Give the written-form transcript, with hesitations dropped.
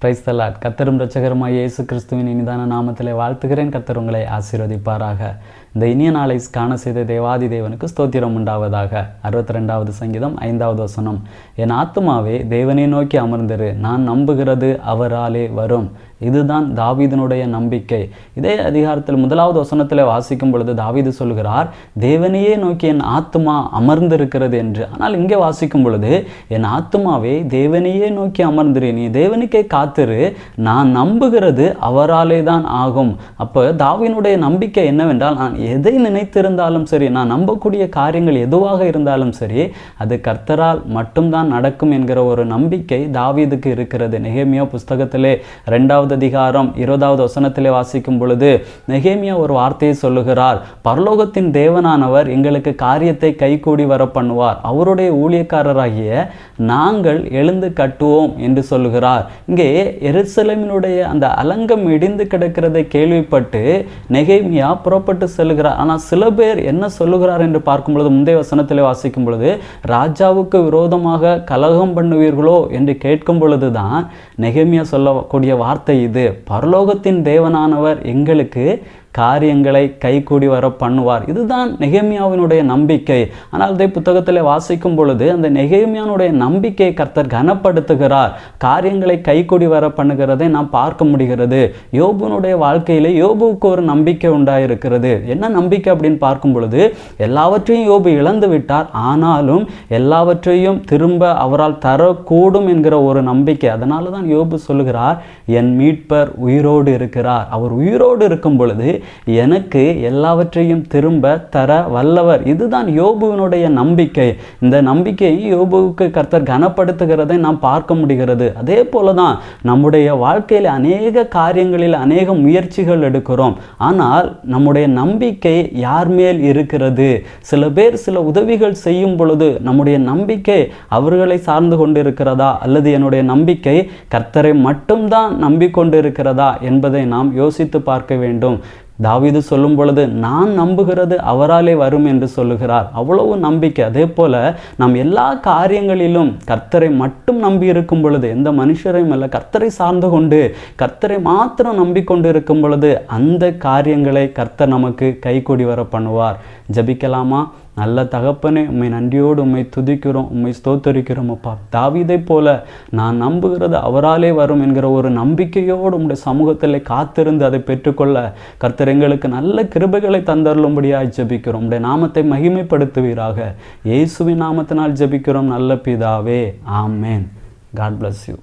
Praise the Lord. கர்த்தரும் இரட்சகருமாகிய இயேசு கிறிஸ்துவின் இனிதான நாமத்திலே வாழ்த்துகிறேன். கர்த்தர் உங்களை ஆசீர்வதிப்பாராக. இந்த இனிய நாளை காண செய்த தேவாதி தேவனுக்கு ஸ்தோத்திரம் உண்டாவதாக. 62வது சங்கீதம் 5வது வசனம். என் ஆத்துமாவே தேவனை நோக்கி அமர்ந்திரு, நான் நம்புகிறது அவராலே வரும். இதுதான் தாவீதினுடைய நம்பிக்கை. இதே அதிகாரத்தில் 1வது வசனத்தில் வாசிக்கும் பொழுது தாவீது சொல்கிறார், தேவனையே நோக்கி என் ஆத்துமா அமர்ந்திருக்கிறது என்று. ஆனால் இங்கே வாசிக்கும் பொழுது, என் ஆத்துமாவே தேவனையே நோக்கி அமர்ந்திரு, நீ தேவனுக்கே காத்திரு, நான் நம்புகிறது அவராலே தான் ஆகும். அப்போ தாவீதினுடைய நம்பிக்கை என்னவென்றால், நான் எதை நினைத்திருந்தாலும் சரி, நான் நம்பக்கூடிய காரியங்கள் எதுவாக இருந்தாலும் சரி, அது கர்த்தரால் மட்டும்தான் நடக்கும் என்கிற ஒரு நம்பிக்கை தாவீதுக்கு இருக்கிறது. நெகேமியா புஸ்தகத்திலே 2வது அதிகாரம் 20வது வசனத்திலே வாசிக்கும் பொழுது நெகேமியா ஒரு வார்த்தையை சொல்லுகிறார், பரலோகத்தின் தேவனானவர் எங்களுக்கு காரியத்தை கைகூடி வர பண்ணுவார், அவருடைய ஊழியக்காரராகிய நாங்கள் எழுந்து கட்டுவோம் என்று சொல்லுகிறார். இங்கே எருசலேமினுடைய அந்த அலங்கம் இடிந்து கிடக்கிறதை கேள்விப்பட்டு நெகேமியா புறப்பட்டு செல்கிறார். ஆனால் சில பேர் என்ன சொல்லுகிறார் என்று பார்க்கும் பொழுது, முந்தைய வசனத்திலே வாசிக்கும் பொழுது, ராஜாவுக்கு விரோதமாக கலகம் பண்ணுவீர்களோ என்று கேட்கும் பொழுதுதான் நெகேமியா சொல்லக்கூடிய வார்த்தை இது, பரலோகத்தின் தேவனானவர் எங்களுக்கு காரியங்களை கைகூடி வர பண்ணுவார். இதுதான் நெகேமியாவினுடைய நம்பிக்கை. ஆனால் அதே புத்தகத்தில் வாசிக்கும் பொழுது அந்த நெகேமியானுடைய நம்பிக்கையை கர்த்தர் கனப்படுத்துகிறார், காரியங்களை கைகூடி வர பண்ணுகிறதை நாம் பார்க்க முடிகிறது. யோபுனுடைய வாழ்க்கையிலே யோபுவுக்கு ஒரு நம்பிக்கை உண்டாயிருக்கிறது. என்ன நம்பிக்கை அப்படின்னு பார்க்கும் பொழுது, எல்லாவற்றையும் யோபு இழந்து விட்டார், ஆனாலும் எல்லாவற்றையும் திரும்ப அவரால் தரக்கூடும் என்கிற ஒரு நம்பிக்கை. அதனால தான் யோபு சொல்லுகிறார், என் மீட்பர் உயிரோடு இருக்கிறார், அவர் உயிரோடு இருக்கும் பொழுது எனக்கு எல்லாவற்றையும் திரும்ப தர வல்லவர். இதுதான் யோபுவினுடைய நம்பிக்கை. இந்த நம்பிக்கையை யோபுவுக்கு கர்த்தர் கனப்படுத்துகிறதை நாம் பார்க்க முடிகிறது. அதே போலதான் நம்முடைய வாழ்க்கையில் அநேக காரியங்களில் அநேக முயற்சிகள் எடுக்கிறோம், ஆனால் நம்முடைய நம்பிக்கை யார் மேல் இருக்கிறது? சில பேர் சில உதவிகள் செய்யும் பொழுது நம்முடைய நம்பிக்கை அவர்களை சார்ந்து கொண்டிருக்கிறதா, அல்லது என்னுடைய நம்பிக்கை கர்த்தரை மட்டும்தான் நம்பிக்கொண்டிருக்கிறதா என்பதை நாம் யோசித்து பார்க்க வேண்டும். தாவீது சொல்லும் பொழுது, நான் நம்புகிறது அவராலே வரும் என்று சொல்லுகிறார். அவ்வளவு நம்பிக்கை. அதே போல நாம் எல்லா காரியங்களிலும் கர்த்தரை மட்டும் நம்பி இருக்கும் பொழுது, எந்த மனுஷரையும் அல்ல, கர்த்தரை சார்ந்து கொண்டு கர்த்தரை மாத்திரம் நம்பிக்கொண்டு இருக்கும் பொழுது அந்த காரியங்களை கர்த்தர் நமக்கு கைகூடி வர பண்ணுவார். ஜபிக்கலாமா? நல்ல தகப்பனே, உம்மை நன்றியோடு உம்மை துதிக்கிறோம், உம்மை ஸ்தோத்தரிக்கிறோம் அப்பா. தாவீதை போல நான் நம்புகிறது அவராலே வரும் என்கிற ஒரு நம்பிக்கையோடு உம்முடைய சமூகத்தில் காத்திருந்து அதை பெற்றுக்கொள்ள கர்த்தர் எங்களுக்கு நல்ல கிருபைகளை தந்தருளும்படியாய் ஜெபிக்கிறோம். உம்முடைய நாமத்தை மகிமைப்படுத்துவீராக. இயேசுவின் நாமத்தினால் ஜெபிக்கிறோம் நல்ல பிதாவே, ஆமேன். God bless you.